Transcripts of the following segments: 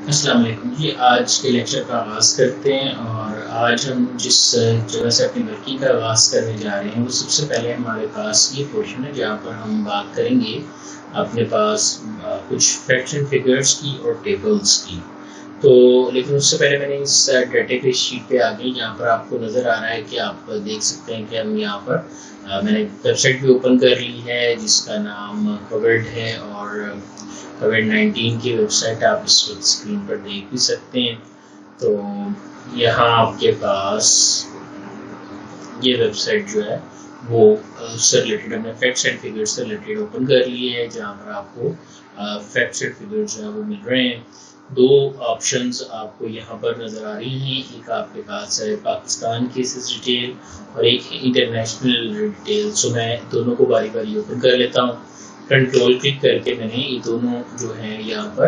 अस्सलाम वालेकुम जी। आज के लेक्चर का आगाज़ करते हैं और आज हम जिस जगह से अपनी वर्किंग का आगाज़ करने जा रहे हैं वो सबसे पहले हमारे पास ये पोर्शन है जहाँ पर हम बात करेंगे अपने पास कुछ फैक्ट्स एंड फिगर्स की और टेबल्स की। तो लेकिन उससे पहले मैंने इस डाटा के शीट पे आ गई जहाँ पर आपको नज़र आ रहा है कि आप देख सकते हैं कि हम यहाँ पर मैंने वेबसाइट भी ओपन कर ली है जिसका नाम कोविड है और कोविड-19 की वेबसाइट आप इस वक्त स्क्रीन पर देख भी सकते हैं। तो यहाँ आपके पास ये वेबसाइट जो है वो उससे रिलेटेड हमने फैक्ट्स एंड फिगर्स से रिलेटेड ओपन कर ली है जहाँ पर आपको फैक्ट्स एंड फिगर्स जो है वो मिल रहे हैं। दो ऑप्शंस आपको यहाँ पर नज़र आ रही हैं, एक आपके पास है पाकिस्तान केसेस डिटेल और एक है इंटरनेशनल डिटेल। सो मैं दोनों को बारी बारी ओपन कर लेता हूँ। कंट्रोल क्लिक करके मैंने ये दोनों जो हैं यहाँ पर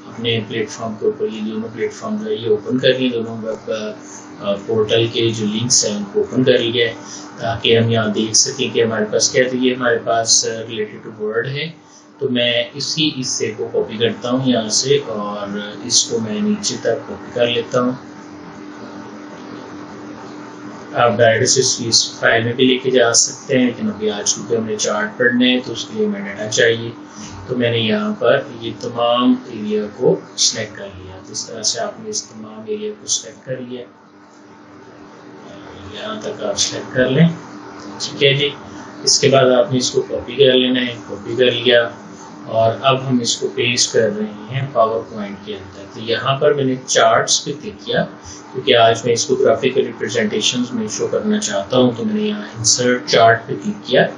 अपने प्लेटफॉर्म के ऊपर ये दोनों प्लेटफॉर्म जो है ये ओपन कर लिए, दोनों वेब पोर्टल के जो लिंक्स हैं उनको ओपन कर लिया है ताकि हम यहाँ देख सकें कि हमारे पास क्या है। तो ये हमारे पास रिलेटेड टू वर्ड है, तो मैं इसी हिस्से को कॉपी करता हूँ यहाँ से और इसको मैं नीचे तक कॉपी कर लेता हूँ। आप डायरेक्ट से इस फाइल में भी लेके जा सकते हैं, लेकिन अभी आज क्योंकि हमने चार्ट पढ़ने हैं तो उसके लिए हमें डाटा चाहिए। तो मैंने यहाँ पर ये तमाम एरिया को सिलेक्ट कर लिया। जिस तरह से आपने इस तमाम एरिया को सिलेक्ट कर लिया, यहाँ तक आप सिलेक्ट कर लें, ठीक है जी। इसके बाद आपने इसको कॉपी कर लेना है, कॉपी कर लिया और अब हम इसको पेस्ट कर रहे हैं पावर पॉइंट के अंदर। तो यहाँ पर मैंने चार्ट्स पे क्लिक किया क्योंकि आज मैं इसको ग्राफिकल रिप्रेजेंटेशंस में शो करना चाहता हूँ। तो मैंने यहाँ इंसर्ट चार्ट पे क्लिक किया।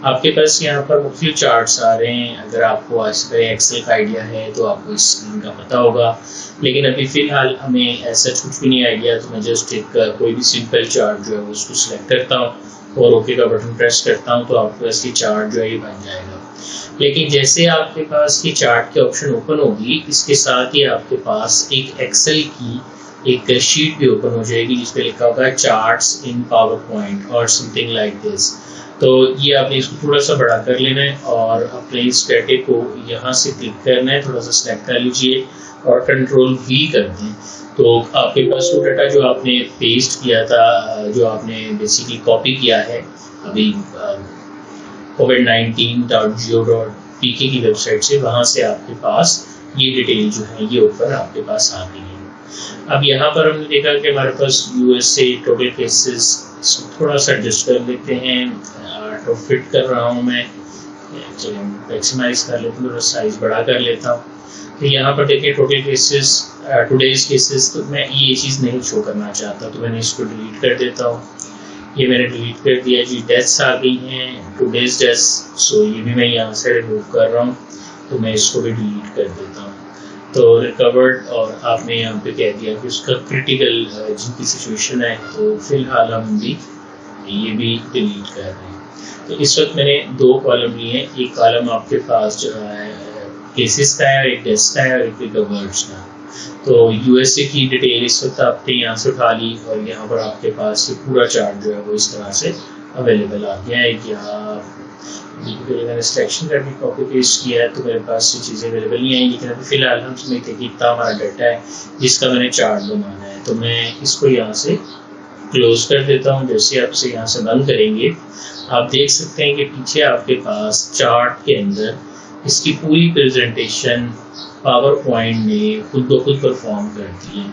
आपके पास यहाँ पर मुख्तलिफ चार्ट्स आ रहे हैं। अगर आपको आज से एक्सेल का आइडिया है तो आपको इस स्क्रीन का पता होगा, लेकिन अभी फ़िलहाल हमें ऐसा कुछ भी नहीं आइडिया। तो मैं जस्ट एक कोई भी सिंपल चार्ट जो है उसको सिलेक्ट करता हूँ और ओके का बटन प्रेस करता हूँ तो आपके पास ये चार्ट जो है ये बन जाएगा। लेकिन जैसे आपके पास ये चार्ट के ऑप्शन ओपन होगी, इसके साथ ही आपके पास एक एक्सेल की एक शीट भी ओपन हो जाएगी जिस पे लिखा होगा चार्ट्स इन पावर पॉइंट और समथिंग लाइक दिस। तो ये आपने इसको थोड़ा सा बड़ा कर लेना है और अपने इस डाटे को यहाँ से क्लिक करना है, थोड़ा सा सिलेक्ट कर लीजिए और कंट्रोल वी कर दें। तो आपके पास वो डाटा जो आपने पेस्ट किया था, जो आपने बेसिकली कॉपी किया है अभी covid19.go.pk की वेबसाइट से, वहाँ से आपके पास ये डिटेल जो है ये ऊपर आपके पास आ गई है। अब यहाँ पर हमने देखा कि हमारे पास यूएसए टोटल केसेस, थोड़ा सा एडजस्ट कर लेते हैं, ऑटो फिट कर रहा हूँ मैं, चलिए मैक्सिमाइज कर लेता हूँ, थोड़ा साइज बड़ा कर लेता हूँ। तो यहाँ पर देखिए टोटल केसेस, टुडेज केसेस, तो मैं ये चीज़ नहीं शो करना चाहता तो मैंने इसको डिलीट कर देता हूँ। ये मैंने डिलीट कर दिया जी। डेथ्स आ गई हैं, टुडेज डेथ्स, सो ये भी मैं यहाँ से रिमूव कर रहा हूँ तो मैं इसको भी डिलीट कर देता हूँ। तो रिकवर्ड और आपने यहाँ पे कह दिया कि उसका क्रिटिकल जिनकी सिचुएशन है, तो फिलहाल हम भी ये भी डिलीट कर रहे हैं। तो इस वक्त मैंने दो कॉलम लिए हैं, एक कॉलम आपके पास जो है केसेस का है, एक डेथ्स का है और एक रिकवर्ड्स का। तो यूएसए की डिटेल इस वक्त आपने यहाँ से उठा ली और यहाँ पर आपके पास ये पूरा चार्ट जो है वो इस तरह से अवेलेबल आ गया है। यहाँ मैंने सिलेक्शन करके कॉपी पेस्ट किया है तो मेरे पास ये चीज़ें अवेलेबल नहीं आई, लेकिन अभी फ़िलहाल हम समझते हैं कि इतना हमारा डाटा है जिसका मैंने चार्ट बनाना है। तो मैं इसको यहाँ से क्लोज कर देता हूँ। जैसे आप इसे यहाँ से बंद करेंगे आप देख सकते हैं कि पीछे आपके पास चार्ट के अंदर इसकी पूरी प्रेजेंटेशन पावर पॉइंट ने खुद ब खुद परफॉर्म करती है।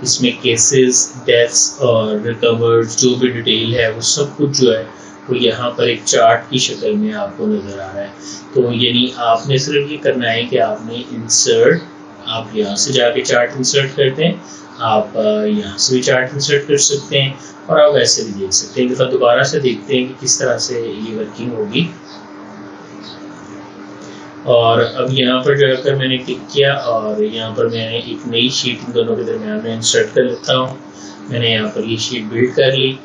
इसमें केसेस, डेथ्स और रिकवर्ड जो भी डिटेल है वो सब कुछ जो है वो यहाँ पर एक चार्ट की शक्ल में आपको नज़र आ रहा है। तो यानी आपने सिर्फ ये करना है कि आपने इंसर्ट, आप यहाँ से जाके चार्ट इंसर्ट करते हैं, आप यहाँ से भी चार्ट इंसर्ट कर सकते हैं और आप वैसे भी देख सकते हैं। एक दफ़ा दोबारा से देखते हैं कि किस तरह से ये वर्किंग होगी। और अब यहाँ पर जाकर मैंने क्लिक किया और यहाँ पर मैं एक नई शीट इन दोनों के दरमियान में इंसर्ट कर लेता हूँ। मैंने यहाँ पर ये शीट बिल्ड कर ली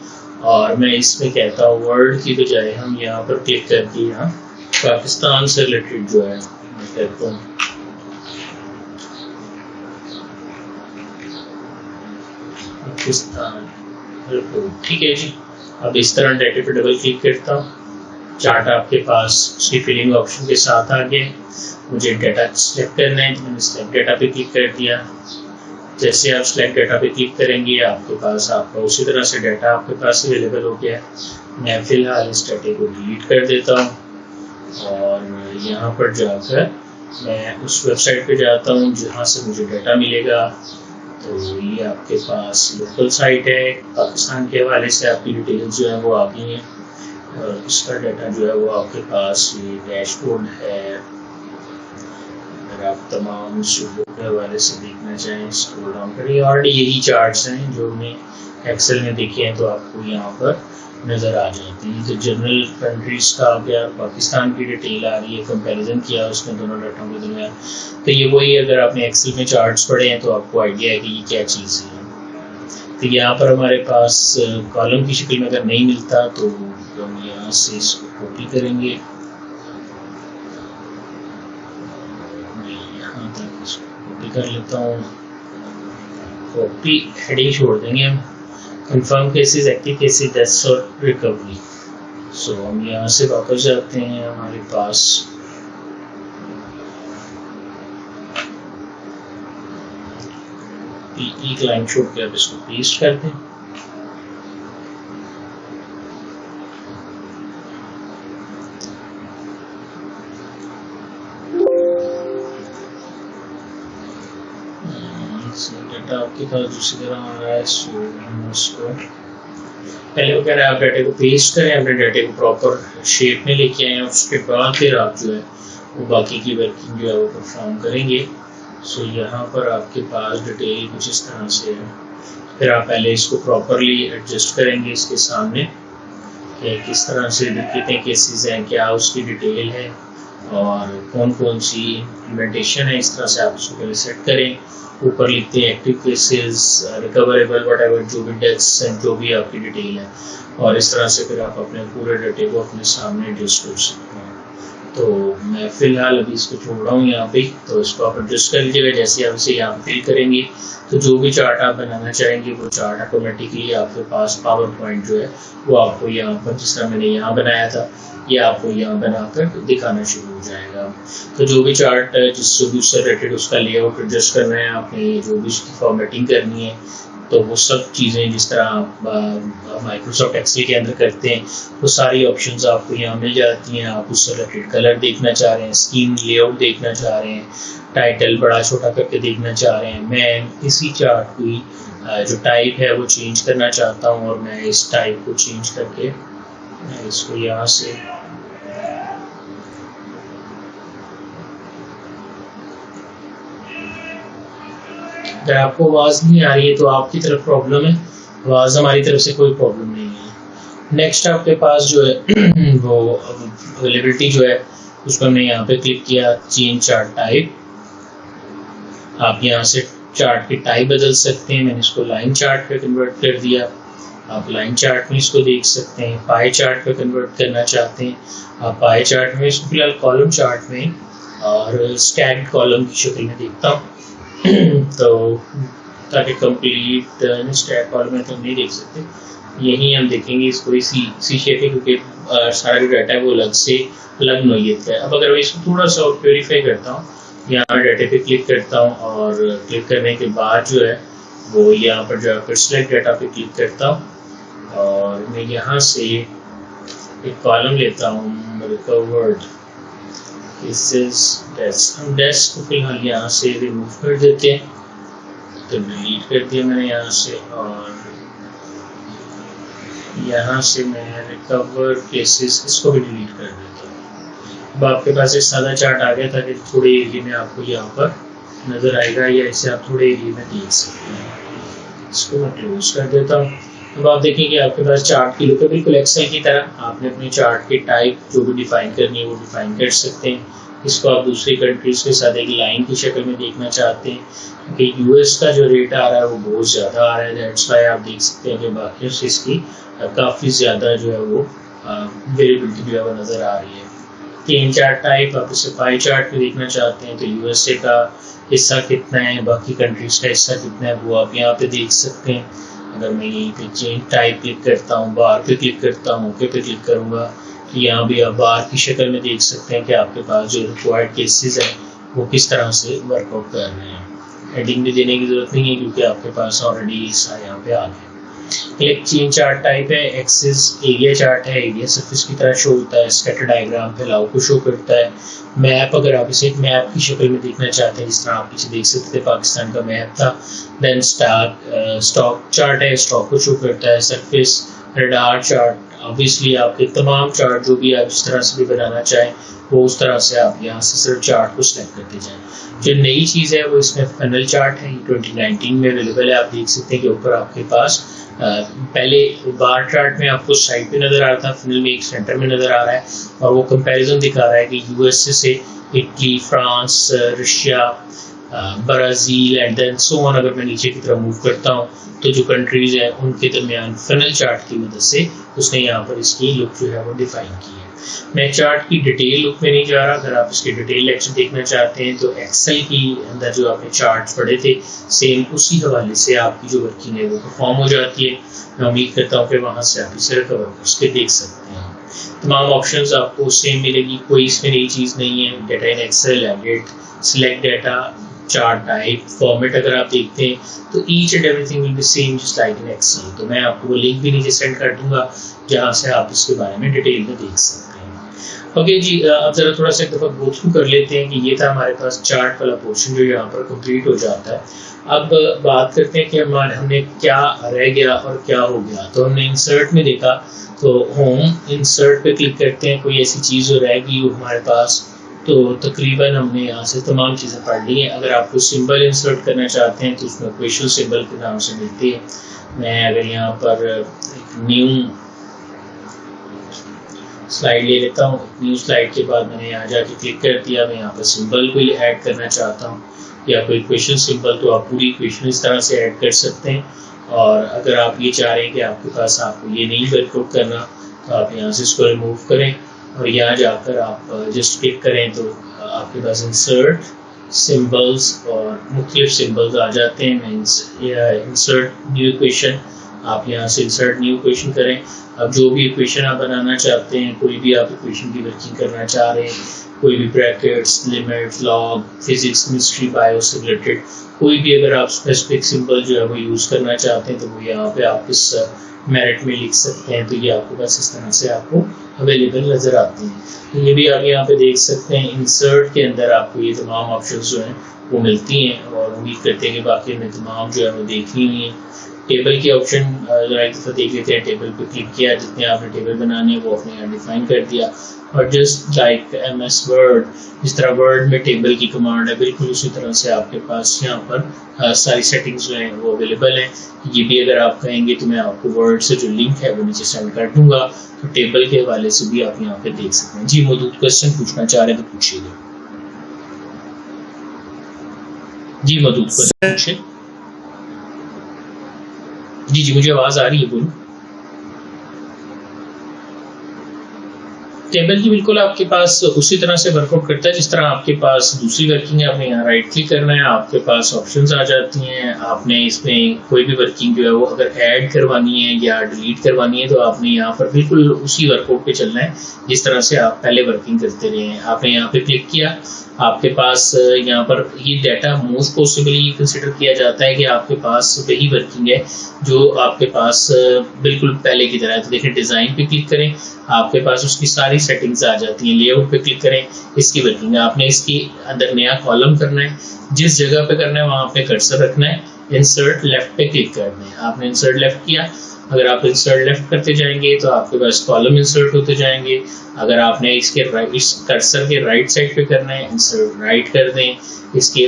और मैं इसमें कहता हूँ वर्ड की बजाय हम यहाँ पर क्लिक करके यहाँ पाकिस्तान से रिलेटेड जो है मैं कहता हूँ पाकिस्तान रिपोर्ट, ठीक है जी। अब इस तरह डाटा पर डबल क्लिक करता हूँ चार्ट आपके पास उसकी फिलिंग ऑप्शन के साथ आ गया। मुझे डाटा सेलेक्ट करना है तो मैंने सेलेक्ट डाटा पे क्लिक कर दिया। जैसे आप सेलेक्ट डाटा पे क्लिक करेंगे आपके पास आपका उसी तरह से डाटा आपके पास अवेलेबल हो गया। मैं फिलहाल इस डाटे को डिलीट कर देता हूँ और यहाँ पर जाकर मैं उस वेबसाइट पे जाता हूँ जहाँ से मुझे डाटा मिलेगा। तो ये आपके पास लोकल साइट है, पाकिस्तान के हवाले से आपकी डिटेल्स जो है वो आ गई हैं और इसका डाटा जो है वो आपके पास ये डैशबोर्ड है। अगर आप तमाम सूबों के हवाले से देखना चाहें स्क्रॉल डाउन करिए। ऑलरेडी यही चार्ट्स हैं जो हमने एक्सेल में देखे हैं तो आपको यहाँ पर नज़र आ जाती है। तो जनरल कंट्रीज का आ गया, पाकिस्तान की डिटेल आ रही है, कंपैरिजन किया उसमें दोनों डाटों के दरमियान। तो ये वही अगर आपने एक्सेल में चार्ट्स पढ़े हैं तो आपको आइडिया है कि ये क्या चीज़ है। तो यहाँ पर हमारे पास कॉलम की शक्ल में अगर नहीं मिलता तो हम यहाँ से इसको कॉपी करेंगे, मैं यहाँ तक इसको कॉपी कर लेता हूँ। कॉपी हेडिंग छोड़ देंगे हम, confirm cases, active cases, deaths और रिकवरी। सो हम यहाँ से वापस जाते हैं, हमारे पास एक लाइन छोड़ के आप इसको पेस्ट कर दें। डाटा आपके पास दूसरी तरह आ रहा है। सो हम उसको पहले वो कह रहा है आप डाटे को पेस्ट करें, अपने डाटे को प्रॉपर शेप में लेके आए, उसके बाद फिर आप जो है वो बाकी की वर्किंग जो है वो परफॉर्म करेंगे। सो यहाँ पर आपके पास डिटेल कुछ इस तरह से है। फिर आप पहले इसको प्रॉपरली एडजस्ट करेंगे इसके सामने कि किस तरह से कितने केसेस हैं, क्या उसकी डिटेल है और कौन कौन सी इम्प्लीमेंटेशन है। इस तरह से आप उसको पहले सेट करें। ऊपर लिखते हैं एक्टिव केसेस, रिकवरेबल, व्हाटएवर, जो भी डेथ्स हैं, जो भी आपकी डिटेल है, और इस तरह से फिर आप अपने पूरे डाटे को अपने सामने एडजस्ट कर सकते हैं। तो मैं फिलहाल अभी इसको छोड़ रहा हूँ यहाँ पे, तो इसको आप एडजस्ट कर लीजिएगा। जैसे आप इसे यहाँ फिल करेंगे तो जो भी चार्ट आप बनाना चाहेंगे वो चार्ट ऑटोमेटिकली आपके पास पावर पॉइंट जो है वो आपको यहाँ पर, जिस तरह मैंने यहाँ बनाया था, ये आपको यहाँ बनाकर दिखाना शुरू हो जाएगा। तो जो भी चार्ट जिससे भी उससे रिलेटेड उसका लेआउट एडजस्ट करना है आपने, जो भी उसकी फॉर्मेटिंग करनी है, तो वो सब चीज़ें जिस तरह आप माइक्रोसॉफ्ट एक्सेल के अंदर करते हैं वो सारी ऑप्शंस आपको यहाँ मिल जाती हैं। आप उससे रिलेटेड कलर देखना चाह रहे हैं, स्कीम लेआउट देखना चाह रहे हैं, टाइटल बड़ा छोटा करके देखना चाह रहे हैं। मैं इसी चार्ट की जो टाइप है वो चेंज करना चाहता हूँ और मैं इस टाइप को चेंज करके मैं इसको यहाँ से अगर आपको आवाज़ नहीं आ रही है तो आपकी तरफ प्रॉब्लम है, आवाज़ हमारी तरफ से कोई प्रॉब्लम नहीं है। नेक्स्ट आपके पास जो है वो अवेलेबिलिटी जो है उस पर मैं यहाँ पे क्लिक किया, चेंज चार्ट टाइप। आप यहाँ से चार्ट की टाइप बदल सकते हैं। मैंने इसको लाइन चार्ट पे कन्वर्ट कर दिया। आप लाइन चार्ट में इसको देख सकते हैं। पाई चार्ट पे कन्वर्ट करना चाहते हैं आप पाई चार्ट में, इसको फिलहाल कॉलम चार्ट में और स्टैक्ड कॉलम की शक्ल में देखता हूँ तो ताकि कंप्लीट स्टैक कॉलम में तो नहीं देख सकते, यही हम देखेंगे इसको इसी शेप में, क्योंकि सारा जो डाटा है वो अलग से अलग नोयत है। अब अगर मैं इसको थोड़ा सा प्योरीफाई करता हूँ, यहाँ डाटा पे क्लिक करता हूँ और क्लिक करने के बाद जो है वो यहाँ पर जाकर सिलेक्ट डाटा पे क्लिक करता हूँ और मैं यहाँ से एक कॉलम लेता हूँ रिकवर्ड केसेस डेस्क। हम डेस्क को फिलहाल यहाँ से रिमूव कर देते हैं, तो डिलीट कर दिया मैंने यहाँ से, और यहाँ से मैं रिकवर केसेस इसको भी डिलीट कर देता हूँ। अब आपके पास एक सादा चार्ट आ गया, ताकि थोड़े एरिया में आपको यहाँ पर नज़र आएगा या इसे आप थोड़े एरिया में देख सकते हैं। इसको मैं क्लोज कर देता हूँ। अब आप देखेंगे आपके पास चार्ट की लुक है बिल्कुल एक्सेल की तरह। आपने अपने चार्ट की टाइप जो भी डिफाइन करनी है वो डिफाइन कर सकते हैं। इसको आप दूसरी कंट्रीज के साथ एक लाइन की शक्ल में देखना चाहते हैं, क्योंकि यूएस का जो रेट आ रहा है वो बहुत ज़्यादा आ रहा है। दैट्स वाई आप देख सकते हैं कि बाकी से इसकी काफ़ी ज़्यादा जो है वो वेरिएबिलिटी जो है वो नज़र आ रही है। तीन चार्ट टाइप आप इसे पाई चार्ट में देखना चाहते हैं तो यूएसए का हिस्सा कितना है, बाकी कंट्रीज का हिस्सा कितना है, वो आप यहाँ पे देख सकते हैं। अगर मैं यहीं पे चेंज टाइप क्लिक करता हूँ, बार पे क्लिक करता हूँ, ओके पे क्लिक करूँगा, तो तो यहाँ भी आप बार की शक्ल में देख सकते हैं कि आपके पास जो रिक्वायर्ड केसेस हैं वो किस तरह से वर्कआउट कर रहे हैं। हेडिंग भी देने की ज़रूरत नहीं है क्योंकि आपके पास ऑलरेडी ऐसा यहाँ पे आ गया। एक चेन चार्ट टाइप है, एक्सिस एरिया चार्ट है, एरिया सरफेस की तरह शो होता है, स्कैटर डायग्राम फैलाव को शो करता है। मैप, अगर आप इसे एक मैप की शक्ल में देखना चाहते हैं, जिस तरह आप पीछे देख सकते थे पाकिस्तान का मैप था। देन स्टॉक चार्ट है, स्टॉक को शो करता है। सरफेस रडार चार्ट, ऑब्वियसली आपके तमाम चार्ट जो भी आप जिस तरह से भी बनाना चाहें वो उस तरह से आप यहाँ से सिर्फ चार्ट को सिलेक्ट करते जाएं। जो नई चीज़ है वो इसमें फनल चार्ट है, 2019 में अवेलेबल है। आप देख सकते हैं कि ऊपर आपके पास पहले बार चार्ट में आपको साइड पे नज़र आ रहा था, फनल में एक सेंटर में नज़र आ रहा है और वो कंपैरिजन दिखा रहा है कि यूएसए से Italy, France, Russia, Brazil and then so on. अगर मैं नीचे की तरफ मूव करता हूँ तो जो कंट्रीज़ हैं उनके दरमियान फनल चार्ट की मदद से उसने यहाँ पर इसकी लुक जो है वो डिफाइन की है। मैं चार्ट की डिटेल लुक में नहीं जा रहा। अगर आप इसके डिटेल लेक्चर देखना चाहते हैं तो एक्सेल की अंदर जो आपने चार्ट्स पढ़े थे सेम उसी हवाले से आपकी जो वर्किंग है वो परफॉर्म हो जाती है। मैं उम्मीद करता हूँ कि वहाँ से आप इसे रिकवर करके देख सकते हैं। तमाम ऑप्शंस आपको सेम मिलेगी, कोई इसमें नई चीज़ नहीं है। Data in Excel, edit, select data, chart type, format अगर आप देखते हैं तो each and everything will be same just like in Excel. तो मैं आपको वो लिंक भी नीचे सेंड कर दूंगा जहाँ से आप इसके बारे में डिटेल में देख सकते हैं। ओके जी, अब ज़रा थोड़ा सा एक दफ़ा गो थ्रू कर लेते हैं कि ये था हमारे पास चार्ट वाला पोर्शन जो यहाँ पर कंप्लीट हो जाता है। अब बात करते हैं कि हमने क्या रह गया और क्या हो गया। तो हमने इंसर्ट में देखा, तो होम इंसर्ट पे क्लिक करते हैं, कोई ऐसी चीज़ जो रह गई हो हमारे पास, तो तकरीबन हमने यहाँ से तमाम चीज़ें पढ़ ली हैं। अगर आपको सिंबल इंसर्ट करना चाहते हैं तो उसमें क्वेश्चन सिंबल के नाम से मिलती है। मैं अगर यहाँ पर एक न्यू स्लाइड ले लेता हूँ, न्यू स्लाइड के बाद मैंने यहाँ जाके क्लिक कर दिया। मैं यहाँ पर सिंबल को ऐड करना चाहता हूँ या कोई क्वेश्चन सिंबल, तो आप पूरी क्वेश्चन इस तरह से ऐड कर सकते हैं। और अगर आप ये चाह रहे हैं कि आपके पास आपको ये नहीं वर्कआउट करना तो आप यहाँ से इसको रिमूव करें और यहाँ जाकर आप जस्ट क्लिक करें तो आपके पास इंसर्ट सिंबल्स और मुख्तलिफ सिंबल्स आ जाते हैं। इंसर्ट न्यू इक्वेशन, आप यहाँ से इंसर्ट न्यू इक्वेशन करें। अब जो भी इक्वेशन आप बनाना चाहते हैं, कोई भी आप इक्वेशन की वर्किंग करना चाह रहे हैं, कोई भी brackets, limit, log, physics, chemistry, bio से रिलेटेड कोई भी अगर आप स्पेसिफिक सिंबल जो है वो यूज़ करना चाहते हैं तो वो यहाँ पे आप इस मेरिट में लिख सकते हैं। तो ये आपके पास इस तरह से आपको अवेलेबल नज़र आते हैं। तो ये भी आप यहाँ पे देख सकते हैं। इंसर्ट के अंदर आपको ये तमाम ऑप्शंस जो हैं वो मिलती हैं और उम्मीद करते हैं कि बाकी हमें तमाम जो है वो देखनी हुई है। टेबल के ऑप्शन ज़रा एक दफ़ा देख लेते हैं। टेबल पे क्लिक किया, जितने आपने टेबल बनाने हैं वो अपने यहाँ डिफाइन कर दिया। और जस्ट लाइक MS वर्ड, जिस तरह वर्ड में टेबल की कमांड है, बिल्कुल उसी तरह से आपके पास यहाँ पर सारी सेटिंग्स जो हैं वो अवेलेबल हैं। ये भी अगर आप कहेंगे तो मैं आपको वर्ड से जो लिंक है वो नीचे सेंड कर दूंगा, तो टेबल के हवाले से भी आप यहाँ पे देख सकते हैं। जी, मौजूद क्वेश्चन पूछना चाह रहे हैं तो पूछिएगा। जी, मौजूद क्वेश्चन पूछिए। जी, मुझे आवाज़ आ रही है, बोलो। टेबल की बिल्कुल आपके पास उसी तरह से वर्कआउट करता है जिस तरह आपके पास दूसरी वर्किंग है। आपने यहाँ राइट क्लिक करना है, आपके पास ऑप्शंस आ जाती हैं। आपने इसमें कोई भी वर्किंग जो है वो अगर ऐड करवानी है या डिलीट करवानी है तो आपने यहाँ पर बिल्कुल उसी वर्कआउट पे चलना है जिस तरह से आप पहले वर्किंग करते रहे हैं। आपने यहाँ पे क्लिक किया, आपके पास यहाँ पर ये डाटा मोस्ट पॉसिबली कंसिडर किया जाता है कि आपके पास वही वर्किंग है जो आपके पास बिल्कुल पहले की तरह है। तो देखिए, डिज़ाइन पे क्लिक करें, आपके पास उसकी सारी सेटिंग्स आ जाती हैं। लेआउट पे क्लिक करें, इसकी वर्किंग है। आपने इसके अंदर नया कॉलम करना है, जिस जगह पे करना है वहाँ पे कर्सर रखना है। इंसर्ट लेफ्ट पे क्लिक करना है। आपने इंसर्ट लेफ्ट किया, अगर आप इंसर्ट लेफ्ट करते जाएंगे तो आपके पास कॉलम इंसर्ट होते जाएंगे। अगर आपने इसके इस कर्सर के राइट साइड पे करना है, इंसर्ट राइट कर दें। इसके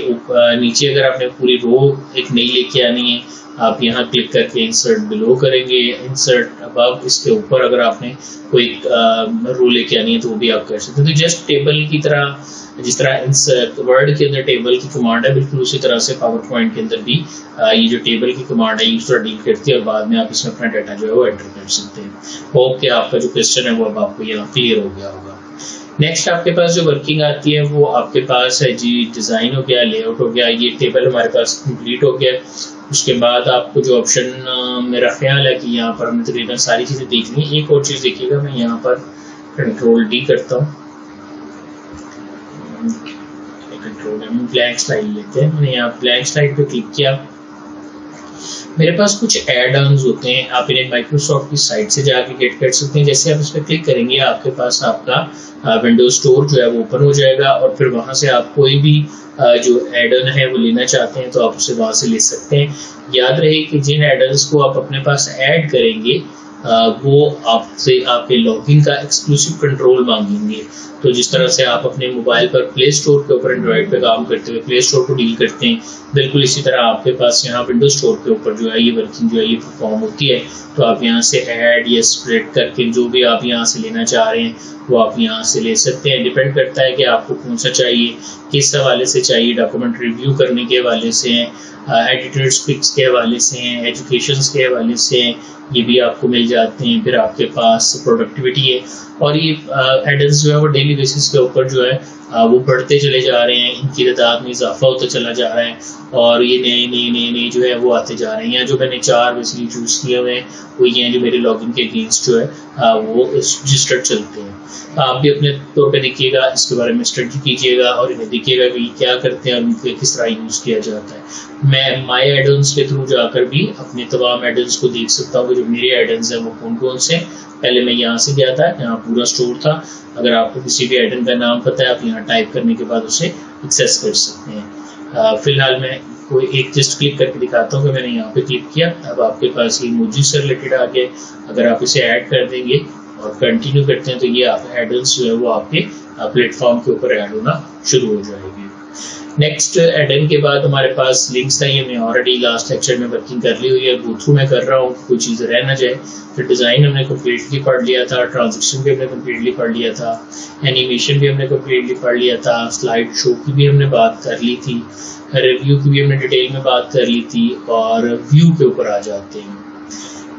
नीचे अगर आपने पूरी रो एक नई लेके आनी है, आप यहाँ क्लिक करके इंसर्ट बिलो करेंगे, इंसर्ट अबव, इसके ऊपर अगर आपने कोई रो लेके आनी है तो वो भी आप कर सकते हैं। तो जस्ट टेबल की तरह, जिस तरह इंसर्ट वर्ड के अंदर टेबल की कमांड है, बिल्कुल उसी तरह से पावर पॉइंट के अंदर भी ये जो टेबल की कमांड है यूज डील करती है और बाद में आप इसमें अपना डाटा जो है वो एंटर कर सकते हैं। होप कि आपका जो क्वेश्चन है वो अब आपको यहाँ क्लियर हो गया होगा। नेक्स्ट आपके पास जो वर्किंग आती है वो आपके पास है जी, डिज़ाइन हो गया, लेआउट हो गया, ये टेबल हमारे पास कंप्लीट हो गया। उसके बाद आपको जो ऑप्शन मेरा ख्याल है कि यहाँ पर हमने तकरीबन सारी चीज़ें देख ली। एक और चीज़ देखिएगा, मैं यहाँ पर कंट्रोल डी करता हूँ, कंट्रोल ब्लैंक स्लाइड लेते हैं। मैंने यहाँ ब्लैंक स्लाइड पे क्लिक किया, मेरे पास कुछ एड ऑन्स होते हैं, आप इन्हें माइक्रोसॉफ्ट की साइट से जाके गेट कर सकते हैं। जैसे आप इस पर क्लिक करेंगे आपके पास आपका विंडोज स्टोर जो है वो ओपन हो जाएगा और फिर वहां से आप कोई भी जो एड ऑन है वो लेना चाहते हैं तो आप उसे वहां से ले सकते हैं। याद रहे कि जिन एड ऑन्स को आप अपने पास ऐड करेंगे वो आपसे आपके लॉगिन का एक्सक्लूसिव कंट्रोल मांगेंगे। तो जिस तरह से आप अपने मोबाइल पर प्ले स्टोर के ऊपर एंड्रॉइड पे काम करते हुए प्ले स्टोर को डील करते हैं, बिल्कुल इसी तरह आपके पास यहाँ विंडोज स्टोर के ऊपर जो है ये वर्किंग जो है ये परफॉर्म होती है। तो आप यहाँ से ऐड या स्प्रेड करके जो भी आप यहाँ से लेना चाह रहे हैं वो आप यहाँ से ले सकते हैं। डिपेंड करता है कि आपको कौन सा चाहिए, किस हवाले से चाहिए, डॉक्यूमेंट रिव्यू करने के हवाले से हैं, एडिटर्स पिक्स के हवाले से हैं, एजुकेशन के हवाले से हैं, ये भी आपको मिल जाते हैं। फिर आपके पास प्रोडक्टिविटी है और ये एडल्स जो है वो डेली बेसिस के ऊपर जो है वो बढ़ते चले जा रहे हैं, इनकी तादाद में इजाफा होता चला जा रहा है और ये नए जो है वो आते जा रहे हैं। यहाँ जो मैंने 4 बेसिकली चूज़ किए हुए हैं वो ये हैं जो मेरे लॉगिन के अगेंस्ट जो है वो रजिस्टर्ड चलते हैं। आप भी अपने तौर पे देखिएगा, इसके बारे में स्टडी कीजिएगा और इन्हें देखिएगा कि क्या करते हैं और इनके किस तरह यूज़ किया जाता है। मैं माई एडन्स के थ्रू जाकर भी अपने तमाम एडन्स को देख सकता हूँ कि जो मेरे एडन्स हैं वो कौन कौन से। पहले मैं यहाँ से गया था, यहाँ पूरा स्टोर था। अगर आपको किसी भी एडन का नाम पता है आप यहाँ टाइप करने के बाद उसे एक्सेस कर सकते हैं। फिलहाल मैं कोई एक जस्ट क्लिक करके दिखाता हूँ कि मैंने यहाँ पे क्लिक किया, अब आपके पास ये इमोजी से रिलेटेड आ गया। अगर आप इसे ऐड कर देंगे और कंटिन्यू करते हैं तो ये आप एडल्स जो है वो आपके प्लेटफॉर्म के ऊपर ऐड होना शुरू हो जाएगी। नेक्स्ट एडन के बाद हमारे पास लिंक्स था, ये मैं ऑलरेडी लास्ट लेक्चर में वर्किंग कर ली हुई है, गो थ्रू मैं कर रहा हूँ, कोई चीज़ रह ना जाए। फिर डिज़ाइन हमने कम्प्लीटली पढ़ लिया था, ट्रांजेक्शन भी हमने कम्प्लीटली पढ़ लिया था, एनिमेशन भी हमने कम्प्लीटली पढ़ लिया था, स्लाइड शो की भी हमने बात कर ली थी, रिव्यू की भी हमने डिटेल में बात कर ली थी और व्यू के ऊपर आ जाते हैं।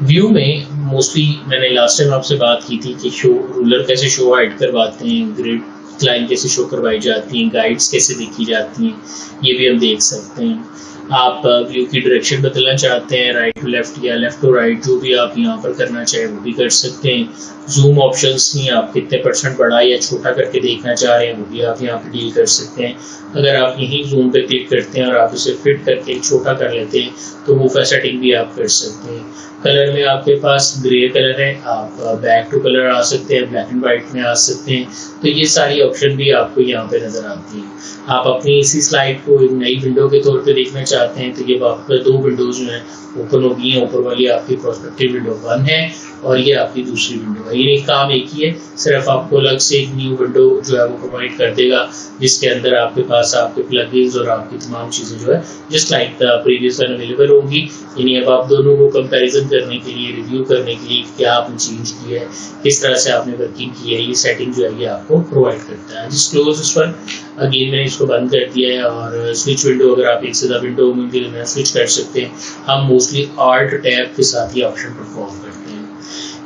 व्यू में मोस्टली मैंने लास्ट टाइम आपसे बात की थी कि शो रूलर कैसे शो हाइड करवाते हैं, ग्रिड लाइन कैसे शो करवाई जाती हैं, गाइड्स कैसे देखी जाती हैं, ये भी हम देख सकते हैं। आप व्यू की डायरेक्शन बदलना चाहते हैं, राइट टू लेफ्ट या लेफ्ट टू राइट, जो भी आप यहाँ पर करना चाहें वो भी कर सकते हैं। जूम ऑप्शंस नहीं, आप कितने % बड़ा या छोटा करके देखना चाह रहे हैं वो भी आप यहाँ पे डील कर सकते हैं। अगर आप यहीं जूम पे क्लिक करते हैं और आप उसे फिट करके छोटा कर लेते हैं तो वो सेटिंग भी आप कर सकते हैं। कलर में आपके पास ग्रे कलर है, आप बैक टू कलर आ सकते हैं, ब्लैक एंड वाइट में आ सकते हैं। तो ये सारी ऑप्शन भी आपको यहाँ पे नजर आती है। आप अपनी इसी स्लाइड को एक नई विंडो के तौर पे देखना चाहते हैं तो ये आपके 2 विंडोज जो हैं ओपन हो गई हैं। ऊपर वाली आपकी प्रोस्पेक्टिव विंडो 1 है और ये आपकी दूसरी विंडो है। ये काम एक ही है, सिर्फ आपको अलग से एक न्यू विंडो जो है वो प्रोवाइड कर देगा जिसके अंदर आपके पास आपके प्लगइन्स और आपकी तमाम चीज़ें जो है just like previous one available होंगी। यानी अब आप दोनों को कंपैरिजन करने के लिए, रिव्यू करने के लिए क्या आपने चेंज किया है, किस तरह से आपने वर्किंग की है, ये सेटिंग जो है ये आपको प्रोवाइड करता है। जस्ट क्लोज इस पर, अगेन मैंने इसको बंद कर दिया है और स्विच विंडो, अगर आप एक से ज़्यादा विंडो होंगे तो स्विच कर सकते हैं। हम मोस्टली Alt टैब के साथ ही ऑप्शन परफॉर्म करते हैं।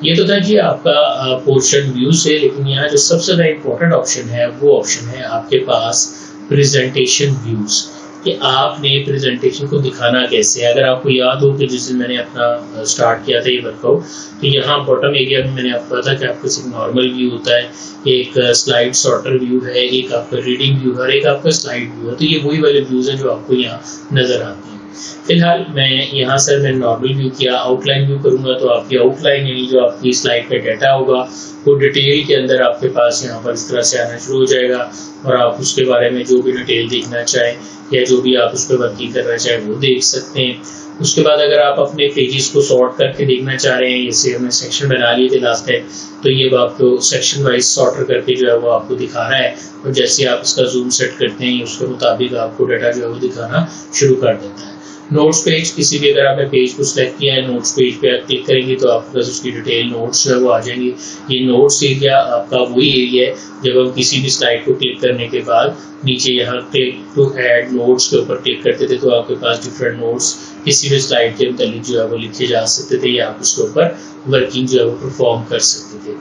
ये तो था जी आपका पोर्शन व्यू से, लेकिन यहाँ जो सबसे ज़्यादा इम्पोर्टेंट ऑप्शन है वो ऑप्शन है आपके पास प्रेजेंटेशन व्यूज, कि आपने प्रेजेंटेशन को दिखाना कैसे है। अगर आपको याद हो कि जिस दिन मैंने अपना स्टार्ट किया था ये वर्कआउट, तो यहाँ बॉटम एरिया में मैंने आपको बताया कि आपका सिर्फ नॉर्मल व्यू होता है, एक स्लाइड सॉर्टर व्यू है, एक आपका रीडिंग व्यू है और एक आपका स्लाइड व्यू है। तो ये वही वाले व्यूज हैं जो आपको यहाँ नजर आते हैं। फिलहाल मैं यहाँ सर मैं नॉर्मल व्यू किया, आउटलाइन व्यू करूँगा तो आपकी आउटलाइन यानी जो आपकी स्लाइड का डाटा होगा वो डिटेल के अंदर आपके पास यहाँ पर इस तरह से आना शुरू हो जाएगा और आप उसके बारे में जो भी डिटेल देखना चाहें या जो भी आप उस पर वर्किंग करना चाहें वो देख सकते हैं। उसके बाद अगर आप अपने पेजेस को सॉर्ट करके देखना चाह रहे हैं, जैसे हमने सेक्शन बना लिए थे लास्ट टाइम, तो ये आपको सेक्शन वाइज सॉर्टर करके जो है वो आपको दिखा रहा है और जैसे आप इसका जूम सेट करते हैं उसके मुताबिक आपको डाटा जो है वो दिखाना शुरू कर देता है। नोट्स पेज, किसी भी अगर आपने पेज को सिलेक्ट किया है, नोट्स पेज पे आप क्लिक करेंगे तो आपके पास उसकी डिटेल नोट्स जो है वो आ जाएंगी। ये नोट्स एरिया आपका वही एरिया है जब हम किसी भी स्लाइड को क्लिक करने के बाद नीचे यहाँ क्लिक टू ऐड नोट्स के ऊपर क्लिक करते थे तो आपके पास डिफरेंट नोट्स किसी भी स्लाइड के मुताबिक जो है वो लिखे जा सकते थे या आप उसके ऊपर वर्किंग जो है वो परफॉर्म कर सकते थे।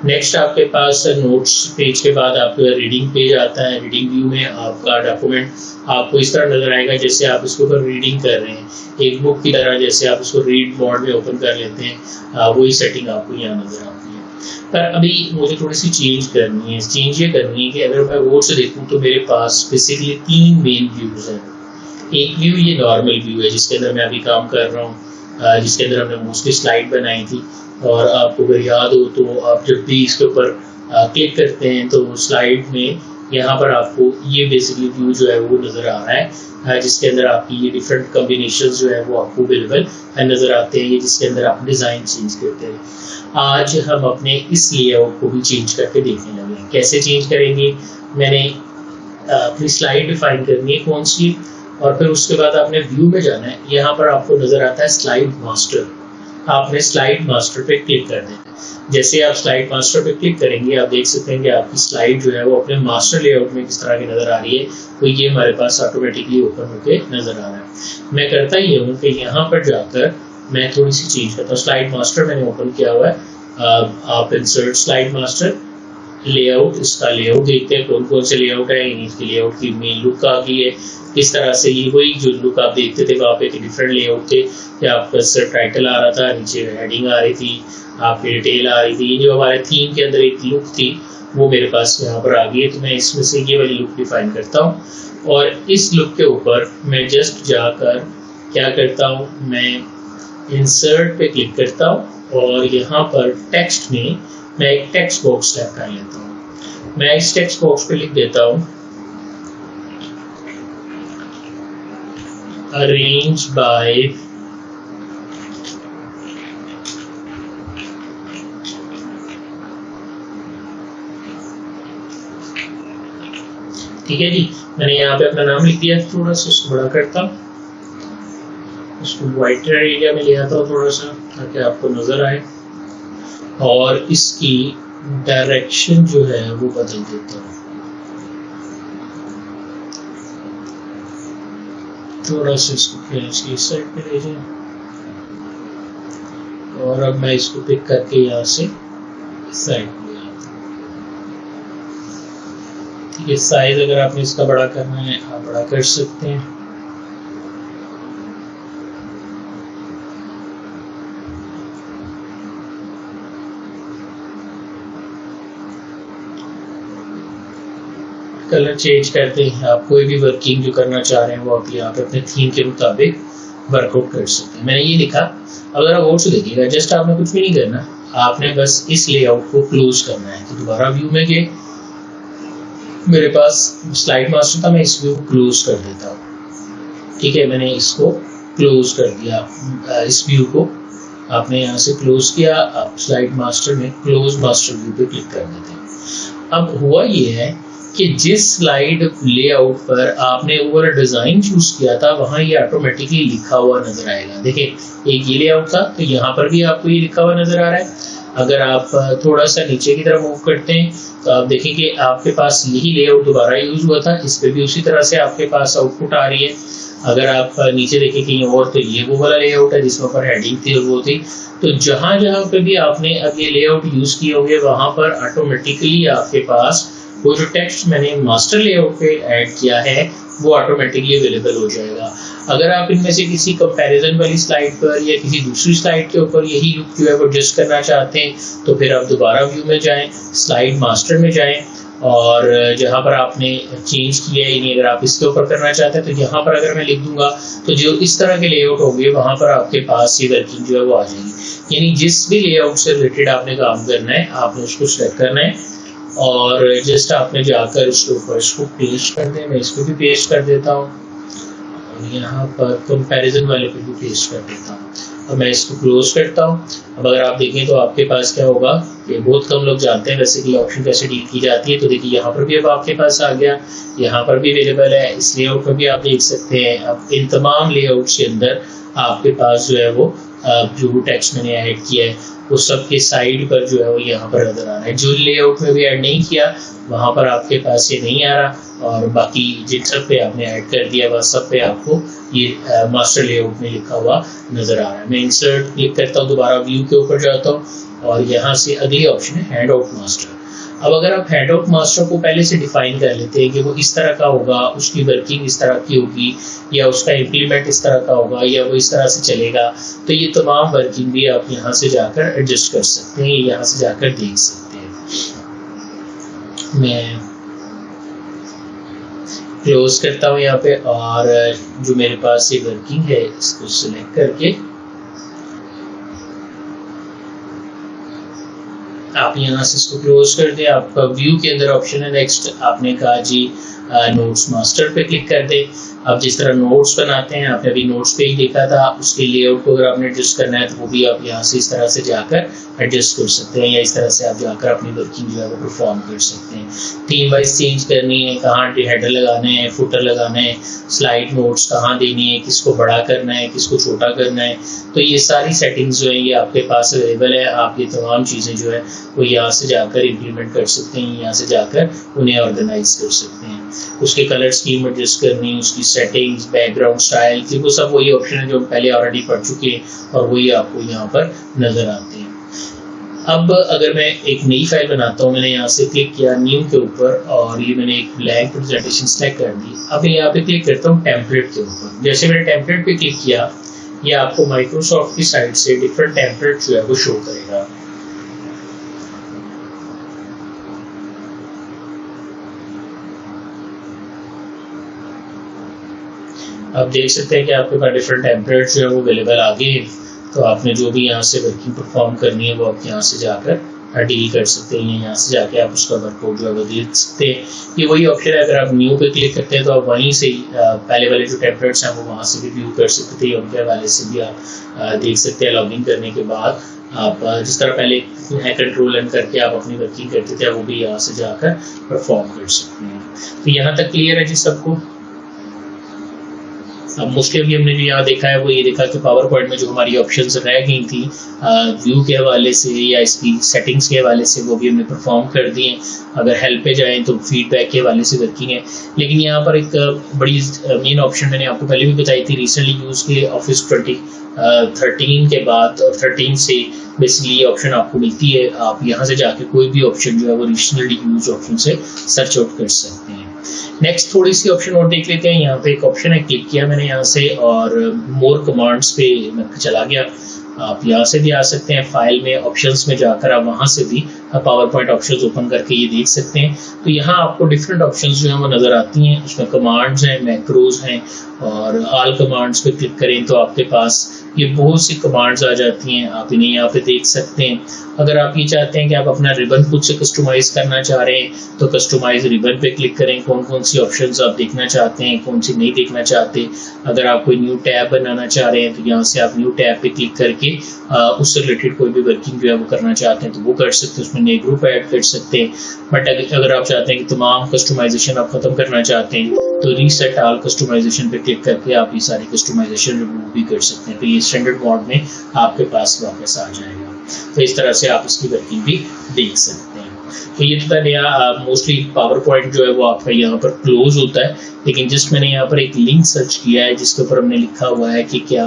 नेक्स्ट आपके पास नोट्स पेज के बाद आपका रीडिंग पेज आता है। रीडिंग व्यू में आपका डॉक्यूमेंट आपको इस तरह नजर आएगा जैसे आप इसके ऊपर रीडिंग कर रहे हैं, एक बुक की तरह, जैसे आप इसको रीड मोड में ओपन कर लेते हैं, वही सेटिंग आपको यहाँ नजर आती है। पर अभी मुझे थोड़ी सी चेंज करनी है। चेंज ये करनी है कि अगर मैं गौर से देखूँ तो मेरे पास बेसिकली 3 मेन व्यूज हैं। एक व्यू ये नॉर्मल व्यू है जिसके अंदर मैं अभी काम कर रहा हूँ, जिसके अंदर हमने मोस्टली स्लाइड बनाई थी। और आपको अगर याद हो तो आप जब भी इसके ऊपर क्लिक करते हैं तो स्लाइड में यहाँ पर आपको ये बेसिकली व्यू जो है वो नज़र आ रहा है, जिसके अंदर आपकी ये डिफरेंट कॉम्बिनेशंस जो है वो आपको अवेलेबल नज़र आते हैं, ये जिसके अंदर आप डिज़ाइन चेंज करते हैं। आज हम अपने इस लेआउट को भी चेंज करके देखने लगे। कैसे चेंज करेंगे? मैंने अपनी स्लाइड डिफाइन करनी है कौन सी, और फिर उसके बाद आपने व्यू में जाना है। यहाँ पर आपको नज़र आता है स्लाइड मास्टर। आपने स्लाइड मास्टर पे क्लिक कर देना है। जैसे आप स्लाइड मास्टर पे क्लिक करेंगे आप देख सकते हैं कि आपकी स्लाइड जो है वो अपने मास्टर लेआउट में किस तरह की नज़र आ रही है, तो ये हमारे पास ऑटोमेटिकली ओपन होके नज़र आ रहा है। मैं करता ये हूँ कि यहाँ पर जाकर मैं थोड़ी सी चेंज करता हूँ। स्लाइड मास्टर मैंने ओपन किया हुआ है। आप इंसर्ट स्लाइड मास्टर, लेआउट, इसका लेआउट देखते हैं कौन कौन से लेआउट है। इसकी लेआउट की मेन लुक आ गई है। इस तरह से ये वही जो लुक आप देखते थे वहाँ पे डिफरेंट लेआउट थे कि आपका सर टाइटल आ रहा था, नीचे हेडिंग आ रही थी, आपकी डिटेल आ रही थी। जो हमारे थीम के अंदर एक लुक थी वो मेरे पास यहाँ पर आ गई है। तो मैं इसमें से ये वाली लुक डिफाइन करता हूँ और इस लुक के ऊपर मैं जस्ट जाकर क्या करता हूँ, मैं इंसर्ट पे क्लिक करता हूँ और यहाँ पर टेक्स्ट में मैं एक टेक्स्ट बॉक्स टाइप कर लेता हूँ। मैं इस टेक्स्ट बॉक्स पे लिख देता हूँ अरेंज बाय ठीक है जी। मैंने यहाँ पे अपना नाम लिख दिया। थोड़ा सा उसको बड़ा करता हूँ, उसको वाइटर एरिया में ले आता हूँ थोड़ा सा ताकि आपको नजर आए, और इसकी डायरेक्शन जो है वो बदल देता हूँ। थोड़ा सा इसको इसकी इस साइड पे ले जाए और अब मैं इसको पिक करके यहाँ से इस साइड पे आता हूँ। ठीक है, साइज अगर आपने इसका बड़ा करना है आप बड़ा कर सकते हैं। कलर चेंज करते हैं। आप कोई भी वर्किंग जो करना चाह रहे हैं वो आप यहाँ पे अपने थीम के मुताबिक वर्कआउट कर सकते हैं। मैंने ये लिखा। अगर आप और से देखिएगा, जस्ट आपने कुछ भी नहीं करना, आपने बस इस लेआउट को क्लोज करना है। तो दोबारा व्यू में गए, मेरे पास स्लाइड मास्टर था, मैं इस व्यू को क्लोज कर देता हूँ। ठीक है, मैंने इसको क्लोज कर दिया। इस व्यू को आपने यहाँ से क्लोज किया। आप स्लाइड मास्टर में क्लोज मास्टर व्यू पे क्लिक कर देते हैं। अब हुआ ये है कि जिस स्लाइड लेआउट पर आपने ओवर डिजाइन चूज किया था वहां ये ऑटोमेटिकली लिखा हुआ नजर आएगा। देखिए, एक ये लेआउट था तो यहाँ पर भी आपको ये लिखा हुआ नजर आ रहा है। अगर आप थोड़ा सा नीचे की तरफ मूव करते हैं तो आप देखें कि आपके पास यही लेआउट दोबारा यूज हुआ था, इस पे भी उसी तरह से आपके पास आउटपुट आ रही है। अगर आप नीचे देखें कहीं और तो ये वो वाला लेआउट है जिसमें ऊपर हेडिंग थी और वो थी। तो जहां जहां पे भी आपने अब ये लेआउट यूज किए होंगे वहां पर ऑटोमेटिकली आपके पास वो जो टेक्स्ट मैंने मास्टर लेआउट पे ऐड किया है वो ऑटोमेटिकली अवेलेबल हो जाएगा। अगर आप इनमें से किसी कंपैरिजन वाली स्लाइड पर या किसी दूसरी स्लाइड के ऊपर यही लुक जो है वो एडजस्ट करना चाहते हैं तो फिर आप दोबारा व्यू में जाएं, स्लाइड मास्टर में जाएं और जहां पर आपने चेंज किया है, यानी अगर आप इसके ऊपर करना चाहते हैं तो यहाँ पर अगर मैं लिख दूंगा तो जो इस तरह के लेआउट होंगे वहां पर आपके पास ये वर्किंग जो है वो आ जाएगी। यानी जिस भी लेआउट से रिलेटेड आपने काम करना है आपने उसको सेलेक्ट करना है और जस्ट आपने जाकर उसके ऊपर इसको पेस्ट कर दें। मैं इसको भी पेस्ट कर देता हूँ और यहाँ पर कंपैरिजन वाले पे भी पेस्ट कर देता हूँ। अब मैं इसको क्लोज करता हूँ। अब अगर आप देखें तो आपके पास क्या होगा, ये बहुत कम लोग जानते हैं वैसे कि ऑप्शन कैसे डील की जाती है। तो देखिए यहाँ पर भी अब आपके पास आ गया, यहाँ पर भी अवेलेबल है, इस लेआउट पर भी आप देख सकते हैं। अब इन तमाम लेआउट्स के अंदर आपके पास जो है वो जो टेक्स्ट मैंने ऐड किया है वो सब के साइड पर जो है वो यहाँ पर नजर आ रहा है। जो लेआउट में भी ऐड नहीं किया वहाँ पर आपके पास ये नहीं आ रहा और बाकी जिन सब पे आपने ऐड कर दिया वह सब पे आपको ये मास्टर लेआउट में लिखा हुआ नजर आ रहा है। मैं इंसर्ट क्लिक करता हूँ, दोबारा व्यू के ऊपर जाता हूँ और यहाँ से अगली ऑप्शन है हैंड आउट मास्टर। अब अगर आप हेड ऑफ मास्टर को पहले से डिफाइन कर लेते हैं कि वो इस तरह का होगा, उसकी वर्किंग इस तरह की होगी, या उसका इम्प्लीमेंट इस तरह का होगा, या वो इस तरह से चलेगा, तो ये तमाम वर्किंग भी आप यहाँ से जाकर एडजस्ट कर सकते हैं, यहाँ से जाकर देख सकते हैं। मैं क्लोज करता हूँ यहाँ पे, और जो मेरे पास ये वर्किंग है इसको सिलेक्ट करके आप यहाँ से इसको क्लोज कर दें। आपका व्यू के अंदर ऑप्शन है नेक्स्ट, आपने कहा जी नोट्स मास्टर पे क्लिक कर दें। अब जिस तरह नोट्स बनाते हैं, आपने अभी नोट्स पे ही देखा था, उसके लेआउट को अगर आपने एडजस्ट करना है तो वो भी आप यहाँ से इस तरह से जाकर एडजस्ट कर सकते हैं, या इस तरह से आप जाकर अपनी वर्किंग जो है वो परफॉर्म कर सकते हैं। थीम वाइज चेंज करनी है, कहाँ हेडर लगाना है, फुटर लगाना है, स्लाइड नोट्स कहाँ देनी है, किसको बड़ा करना है, किसको छोटा करना है, तो ये सारी सेटिंग्स जो है ये आपके पास अवेलेबल है। आप ये तमाम चीज़ें जो है वो यहाँ से जाकर इम्प्लीमेंट कर सकते हैं, यहाँ से जाकर उन्हें ऑर्गेनाइज कर सकते हैं। उसके कलर स्कीम एडजस्ट करनी, उसकी सेटिंग्स, बैकग्राउंड स्टाइल, वो सब वही ऑप्शन है जो हम पहले ऑलरेडी पढ़ चुके हैं, और वही आपको यहाँ पर नजर आते हैं। अब अगर मैं एक नई फाइल बनाता हूँ, मैंने यहाँ से क्लिक किया न्यू के ऊपर, और ये मैंने एक ब्लैंक प्रेजेंटेशन सेलेक्ट कर दी। अब यहाँ पे क्लिक करता हूँ टेम्पलेट के ऊपर। जैसे मैंने टेम्पलेट पे क्लिक किया, ये आपको माइक्रोसॉफ्ट की साइड से डिफरेंट टेम्पलेट जो है वो शो करेगा। आप देख सकते हैं कि आपके पास डिफरेंट टेम्पलेट जो है वो अवेलेबल आ गए हैं। तो आपने जो भी यहाँ से वर्किंग परफॉर्म करनी है वो आप यहाँ से जाकर डील कर सकते हैं, यहाँ से जाके आप उसका वर्कआउट जो है वो देख सकते हैं। ये वही ऑप्शन है, अगर आप न्यू पे क्लिक करते हैं तो आप वहीं से पहले वाले जो टेम्पलेट्स हैं वो वहाँ से भी व्यू कर सकते थे, उनके हवाले से भी आप देख सकते हैं। लॉगिन करने के बाद आप जिस तरह पहले कंट्रोल एन करके आप अपनी वर्किंग करते थे, वो भी यहाँ से जाकर परफॉर्म कर सकते हैं। तो यहाँ तक क्लियर है जी सबको? अब मोस्टली अभी हमने जो यहाँ देखा है वो ये देखा कि पावर पॉइंट में जो हमारी ऑप्शंस रह गई थी व्यू के हवाले से या इसकी सेटिंग्स के हवाले से, वो भी हमने परफॉर्म कर दिए। अगर हेल्प पे जाएं तो फीडबैक के हवाले से वर्किंग है। लेकिन यहाँ पर एक बड़ी मेन ऑप्शन मैंने आपको पहले भी बताई थी, रिसेंटली यूज़ के ऑफिस 2013 के बाद, 13 से बेसिकली ये ऑप्शन आपको मिलती है। आप यहाँ से जाके कोई भी ऑप्शन जो है वो रिसेंटली यूज ऑप्शन से सर्च आउट कर सकते हैं। नेक्स्ट थोड़ी सी ऑप्शन और देख लेते हैं। यहाँ पे एक ऑप्शन है, क्लिक किया मैंने यहाँ से और मोर कमांड्स पे मैं चला गया। आप यहाँ से भी आ सकते हैं, फाइल में ऑप्शंस में जाकर आप वहाँ से भी पावर पॉइंट ऑप्शंस ओपन करके ये देख सकते हैं। तो यहाँ आपको डिफरेंट ऑप्शंस जो हैं वो नज़र आती हैं। उसमें कमांड्स हैं, मैक्रोज हैं, और ऑल कमांड्स पे क्लिक करें तो आपके पास ये बहुत सी कमांड्स आ जाती हैं। आप इन्हें यहाँ पे देख सकते हैं। अगर आप ये चाहते हैं कि आप अपना रिबन खुद से कस्टमाइज करना चाह रहे हैं तो कस्टमाइज रिबन पे क्लिक करें। कौन कौन सी ऑप्शंस आप देखना चाहते हैं, कौन सी नहीं देखना चाहते। अगर आप कोई न्यू टैब बनाना चाह रहे हैं तो यहाँ से आप न्यू टैब पे क्लिक करके उससे रिलेटेड कोई भी वर्किंग जो है वो करना चाहते हैं तो वो कर सकते हैं। उसमें नए ग्रुप ऐड कर सकते हैं। बट अगर आप चाहते हैं कि तमाम कस्टमाइजेशन आप खत्म करना चाहते हैं तो रीसेट ऑल कस्टमाइजेशन पे क्लिक करके आप ये सारी कस्टमाइजेशन रिमूव भी कर सकते हैं। तो ये स्टैंडर्ड मोड में आपके पास वापस आ जाएगा। तो इस तरह से आप इसकी वर्किंग भी देख सकते हैं। तो ये तो नया मोस्टली पावर पॉइंट जो है वो आपका यहाँ पर क्लोज होता है। लेकिन जस्ट मैंने यहाँ पर एक लिंक सर्च किया है जिसके ऊपर हमने लिखा हुआ है कि क्या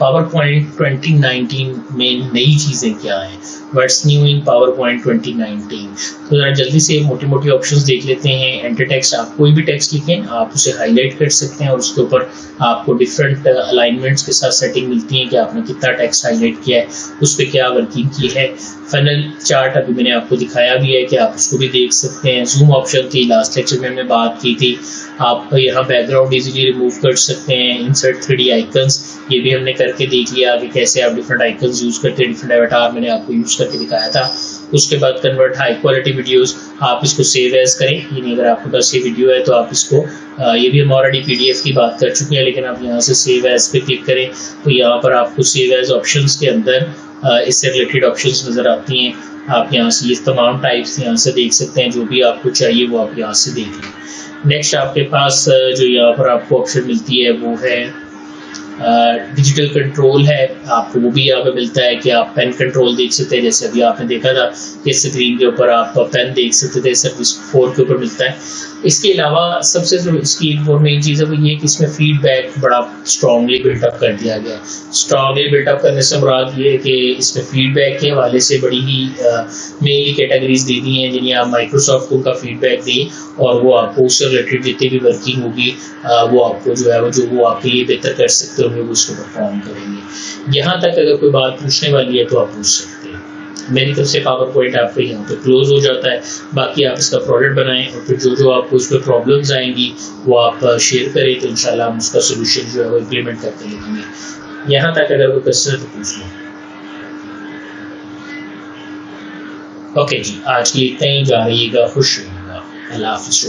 पावर पॉइंट 2019 में नई चीज़ें क्या हैं, what's new in power point 2019। तो ज़रा जल्दी से मोटी मोटी ऑप्शंस देख लेते हैं। एंटर टेक्स्ट, आप कोई भी टेक्स्ट लिखें आप उसे हाईलाइट कर सकते हैं और उसके ऊपर आपको डिफरेंट अलाइनमेंट्स के साथ सेटिंग मिलती है कि आपने कितना टेक्स्ट हाईलाइट किया है, उस पर क्या वर्किंग की है। फाइनल चार्ट अभी मैंने आपको दिखाया भी है कि आप उसको भी देख सकते हैं। जूम ऑप्शन थी, लास्ट लेक्चर में हमने बात की थी। आप यहाँ बैकग्राउंड इजीली रिमूव कर सकते हैं। इंसर्ट 3D आइकन्स, ये भी हमने करके देख लिया कि कैसे आप डिफरेंट आइकन्स यूज़ करते हैं। डिफरेंट एवटार मैंने आपको यूज़ करके दिखाया था। उसके बाद कन्वर्ट हाई क्वालिटी वीडियोस, आप इसको सेव एज करें। यानी अगर आपके पास ये वीडियो है तो आप इसको ये भी हम ऑलरेडी PDF की बात कर चुके हैं, लेकिन आप यहाँ से सेव एज पे क्लिक करें तो यहाँ पर आपको सेव एज ऑप्शंस के अंदर इससे रिलेटेड ऑप्शंस नज़र आती हैं। आप यहाँ से ये तमाम टाइप्स यहाँ से देख सकते हैं। जो भी आपको चाहिए वो आप यहाँ से देख लें। नेक्स्ट आपके पास जो यहाँ पर आपको ऑप्शन मिलती है वो है डिजिटल कंट्रोल है, आपको वो भी यहाँ पे मिलता है कि आप पेन कंट्रोल देख सकते हैं, जैसे अभी आपने देखा था कि स्क्रीन के ऊपर आप पेन देख सकते थे, सर्विस 4 के ऊपर मिलता है। इसके अलावा सबसे जो इसकी एक और मेन चीज़ है वो ये कि इसमें फीडबैक बड़ा स्ट्रांगली बिल्टअप कर दिया गया है। स्ट्रांगली बिल्टअप करने से मुराद ये है कि इसमें फीडबैक के हवाले से बड़ी ही मेनली कैटेगरीज दे दी हैं जिन्हें आप माइक्रोसॉफ्ट को उनका फीडबैक दें और वो आपको उससे रिलेटेड जितनी भी वर्किंग होगी वो आपको जो है वो आपके लिए बेहतर कर सकते होंगे, वो उसको परफॉर्म करेंगे। यहाँ तक अगर कोई बात पूछने वाली है तो आप पूछ सकते हैं। मेरी तरफ से पावर पॉइंट आपको यहाँ पे क्लोज हो जाता है। बाकी आप इसका प्रोडक्ट बनाएं और फिर जो आपको उस पर प्रॉब्लम्स आएंगी वो आप शेयर करें, तो इंशाल्लाह हम उसका सोल्यूशन जो है वो इम्प्लीमेंट करके देखेंगे। यहाँ तक अगर कोई क्वेश्चन है तो पूछ लो। ओके जी, आज के लिए इतना ही। जा रहिएगा, खुश रहिएगा, अल्लाह हाफिज़।